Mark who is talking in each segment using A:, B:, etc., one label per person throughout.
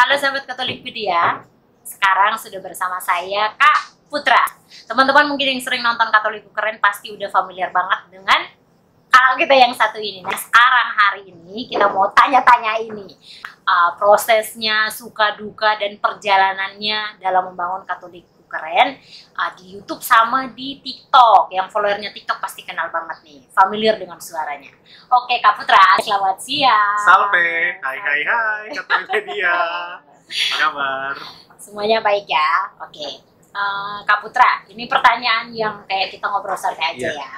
A: Halo sahabat Katolikpedia, sekarang sudah bersama saya Kak Putra. Teman-teman mungkin yang sering nonton Katolikku Keren pasti udah familiar banget dengan kakak kita yang satu ini. Nah sekarang hari ini kita mau tanya-tanya ini prosesnya, suka duka dan perjalanannya dalam membangun Katolikku Keren di YouTube sama di TikTok. Yang followernya TikTok pasti kenal banget nih, familiar dengan suaranya. Oke Kak Putra, selamat siang.
B: Salve, hai Katolikpedia. Apa kabar?
A: Semuanya baik ya. Oke. Kak Putra, ini pertanyaan yang kayak kita ngobrol santai aja ya.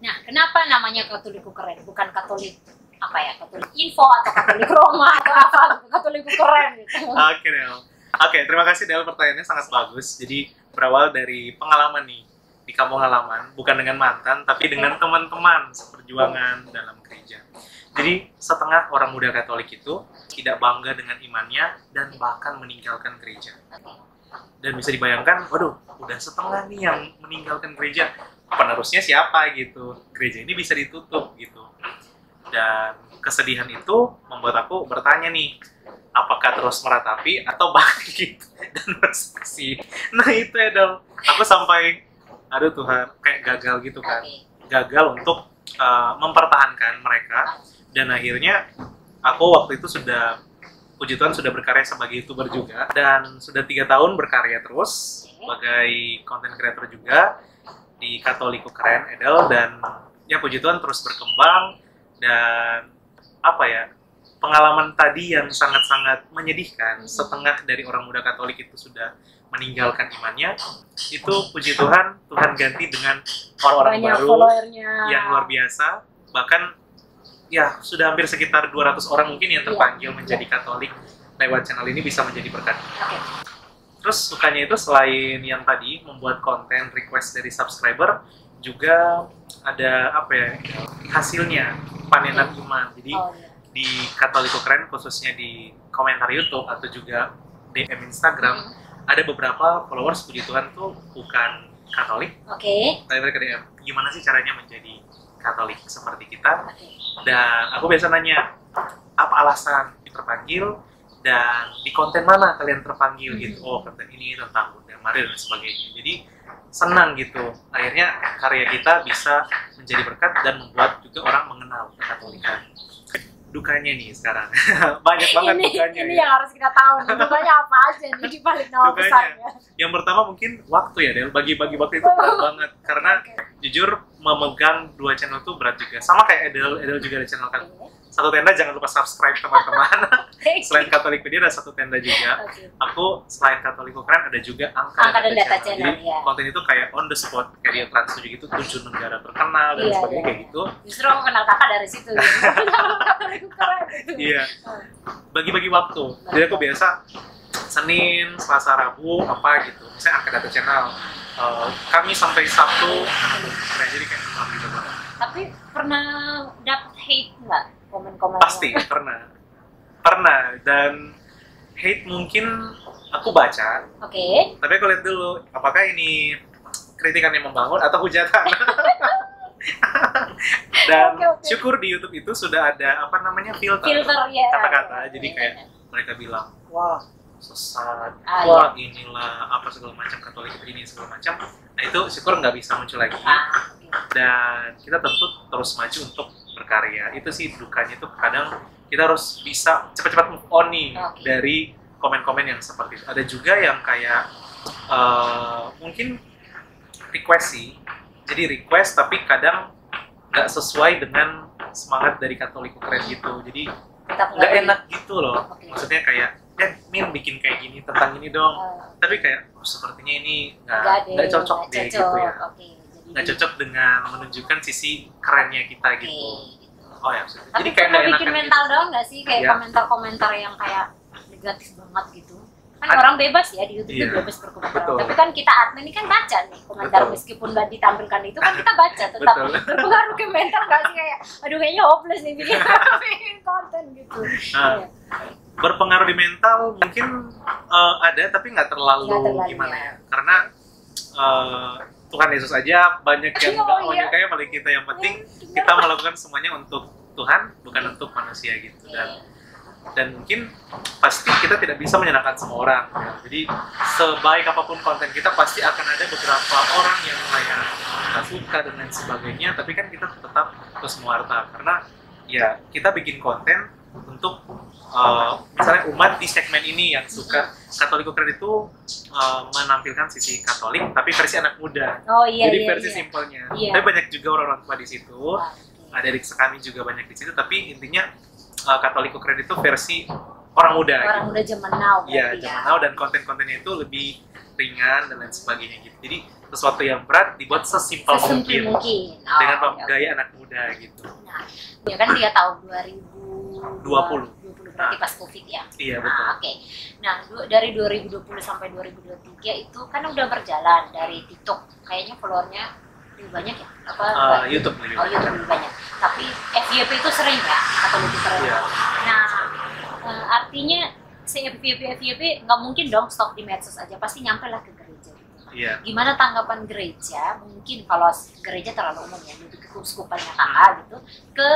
A: Nah, kenapa namanya Katolikku Keren? Bukan Katolik apa ya? Katolik Info atau Katolik Roma atau apa? Katolikku Keren gitu.
B: Oke, Del. Oke, terima kasih Del, pertanyaannya sangat bagus. Jadi berawal dari pengalaman nih di kampung halaman, bukan dengan mantan, tapi dengan teman-teman seperjuangan dalam gereja. Jadi setengah orang muda Katolik itu tidak bangga dengan imannya dan bahkan meninggalkan gereja. Dan bisa dibayangkan, waduh, udah setengah nih yang meninggalkan gereja. Penerusnya siapa gitu? Gereja ini bisa ditutup gitu. Dan kesedihan itu membuat aku bertanya nih, apakah terus meratapi atau bangkit dan bersaksi? Nah itu ya Del, aku sampai, aduh Tuhan, kayak gagal gitu kan. Gagal untuk mempertahankan mereka. Dan akhirnya aku waktu itu sudah, puji Tuhan sudah berkarya sebagai YouTuber juga. Dan sudah 3 tahun berkarya terus sebagai content creator juga di Katolikku Keren, Edel. Dan ya puji Tuhan terus berkembang. Dan apa ya, pengalaman tadi yang sangat-sangat menyedihkan, setengah dari orang muda Katolik itu sudah meninggalkan imannya, itu puji Tuhan, Tuhan ganti dengan orang-orang baru yang luar biasa. Bahkan ya sudah hampir sekitar 200 orang mungkin yang terpanggil menjadi Katolik lewat channel ini, bisa menjadi berkat. Terus sukanya itu selain yang tadi membuat konten request dari subscriber, juga ada apa ya, hasilnya panenan iman. Jadi di Katolikku Keren, khususnya di komentar YouTube atau juga DM Instagram, ada beberapa followers puji Tuhan tuh bukan Katolik. Tapi mereka DM, gimana sih caranya menjadi Katolik seperti kita? Dan aku biasa nanya, apa alasan terpanggil dan di konten mana kalian terpanggil gitu? Oh, konten ini tentang Bunda Maria dan sebagainya. Jadi senang gitu. Akhirnya karya kita bisa menjadi berkat dan membuat juga orang mengenal Katolikan. Dukanya nih sekarang banyak banget dukanya.
A: Ini yang harus kita tahu. Dukanya apa aja nih di balik nama besarnya?
B: Yang pertama mungkin waktu ya, Del. Bagi-bagi waktu itu berat banget karena jujur memegang 2 channel tuh berat juga. Sama kayak Edel juga ada channel kan. Satu tenda, jangan lupa subscribe teman-teman. Selain Katolikpedia ada satu tenda juga. Aku selain Katolikku Keren ada juga angka dan data channel. Jadi konten itu kayak on the spot, kayak dia Trans 7 gitu, 7 negara terkenal dan sebagainya kayak gitu.
A: Justru aku kenal kakak dari situ. Katolikku Keren gitu.
B: Iya. Bagi-bagi waktu. Jadi aku biasa Senin, Selasa, Rabu apa gitu. Misalnya angka data channel. Kami sampai Sabtu. Jadi kayak gitu banget.
A: Tapi pernah dapet hate nggak? Komen-komen
B: pasti pernah dan hate mungkin aku baca. Tapi aku lihat dulu apakah ini kritikan yang membangun atau hujatan. Dan syukur di YouTube itu sudah ada apa namanya filter kata-kata. Jadi kayak mereka bilang, wah sesat, wah inilah apa segala macam, Katolik ini segala macam. Nah itu syukur nggak bisa muncul lagi. Dan kita tentu terus maju untuk berkarya. Itu sih dukanya, itu kadang kita harus bisa cepat-cepat move on nih dari komen-komen yang seperti itu. Ada juga yang kayak mungkin request sih, jadi request tapi kadang nggak sesuai dengan semangat dari Katolikku Keren gitu. Jadi nggak enak gitu loh. Maksudnya kayak, Min bikin kayak gini tentang ini dong. Tapi kayak sepertinya ini nggak cocok deh gitu ya. Nggak cocok dengan menunjukkan sisi kerennya kita gitu. Oh ya,
A: jadi kayak nggak bikin mental dong nggak sih, kayak komentar-komentar yang kayak negatif banget gitu. Kan orang bebas ya di YouTube itu bebas berkomentar. Tapi kan kita admin ini kan baca nih komentar, meskipun nggak ditampilkan itu kan kita baca, tetap berpengaruh ke mental nggak sih, kayak aduh kayaknya hopeless nih bikin konten gitu.
B: Berpengaruh di mental mungkin ada, tapi nggak terlalu gimana ya, karena Tuhan Yesus aja banyak yang nggak mau nyukai, apalagi kita. Yang penting kita melakukan semuanya untuk Tuhan, bukan untuk manusia gitu. Dan dan mungkin pasti kita tidak bisa menyenangkan semua orang ya. Jadi sebaik apapun konten kita pasti akan ada beberapa orang yang kayak nggak suka dan lain sebagainya, tapi kan kita tetap terus mewarta karena ya kita bikin konten untuk misalnya umat di segmen ini yang suka Katoliko Keren itu menampilkan sisi Katolik tapi versi anak muda.
A: Oh iya.
B: Jadi
A: iya,
B: versi
A: iya.
B: simpelnya.
A: Iya.
B: Tapi banyak juga orang-orang tua di situ.
A: Oke.
B: Adik kami juga banyak di situ, tapi intinya Katoliko Keren itu versi orang muda.
A: Orang muda zaman now.
B: Iya,
A: berarti
B: zaman now, dan konten-kontennya itu lebih ringan dan lain sebagainya gitu. Jadi sesuatu yang berat dibuat sesimpel
A: Sesimpel
B: mungkin
A: mungkin. Oh,
B: dengan
A: oke, oke.
B: gaya anak muda gitu.
A: Nah, ya kan dia tahun 2020 berarti pas Covid ya.
B: Iya, betul.
A: Nah, oke. Nah, dari 2020 sampai 2023 itu kan udah berjalan dari TikTok. Kayaknya followernya lebih banyak ya? Apa?
B: YouTube lebih
A: Oh, YouTube lebih banyak. Tapi FYP itu sering ya, atau lebih keren.
B: Iya.
A: Nah, artinya FYP nggak mungkin dong stok di medsos aja, pasti nyampe lah ke gereja.
B: Iya.
A: Gimana tanggapan gereja? Mungkin kalau gereja terlalu umum ya, lebih ke keuskupannya kakak gitu, ke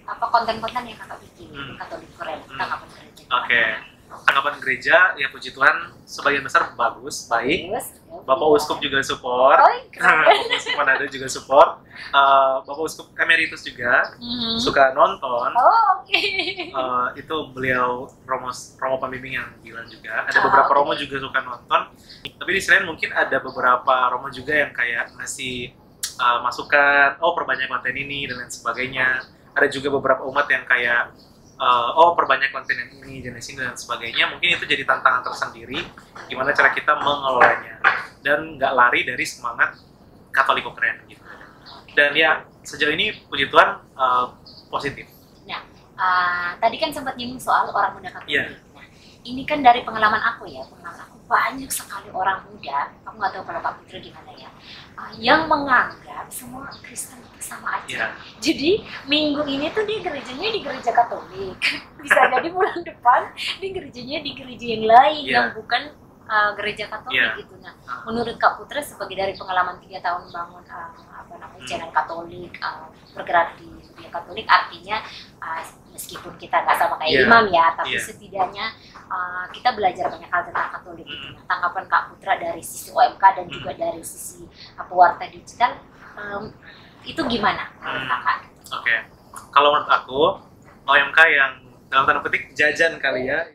A: apa konten-konten yang kakak bikin, Katolik Keren, tanggapan gereja.
B: Oke. Tanggapan gereja, ya puji Tuhan, sebagian besar bagus, baik.
A: Terus,
B: Bapak Uskup juga support.
A: Oh, keren.
B: Bapak Uskup Manado juga support. Bapak Uskup Emeritus juga suka nonton.
A: Oh, oke.
B: Itu beliau Romo pembimbing yang bilang juga. Ada
A: Ah,
B: beberapa
A: oke.
B: Romo juga suka nonton. Tapi di sisi lain mungkin ada beberapa Romo juga yang kayak ngasih masukan, oh perbanyak konten ini dan lain sebagainya. Ada juga beberapa umat yang kayak oh perbanyak konten yang ini jenis ini dan sebagainya. Mungkin itu jadi tantangan tersendiri gimana cara kita mengelolanya dan nggak lari dari semangat Katoliko Keren gitu. Dan ya sejauh ini puji Tuhan positif.
A: Nah, tadi kan sempat nyinggung soal orang muda Katolik.
B: Iya.
A: Nah, ini kan dari pengalaman aku ya, banyak sekali orang muda, aku nggak tahu kalau Kak Putri gimana ya, yang menganggap semua Kristen itu sama aja.
B: Iya.
A: Jadi minggu ini tuh dia gerejanya di gereja Katolik, bisa jadi bulan depan dia gerejanya di gereja yang lain
B: Iya.
A: yang bukan gereja Katolik
B: Iya.
A: gitu. Nah, menurut Kak Putra sebagai dari pengalaman 3 tahun bangun channel Katolik, bergerak di dunia Katolik, artinya meskipun kita nggak sama kayak
B: Iya.
A: imam ya, tapi
B: Iya.
A: setidaknya kita belajar banyak hal tentang Katolik gitu. Nah, tanggapan Kak Putra dari sisi OMK dan juga dari sisi pewarta digital itu gimana menurut Kakak?
B: Oke. Kalau menurut aku OMK yang dalam tanda petik jajan kali ya,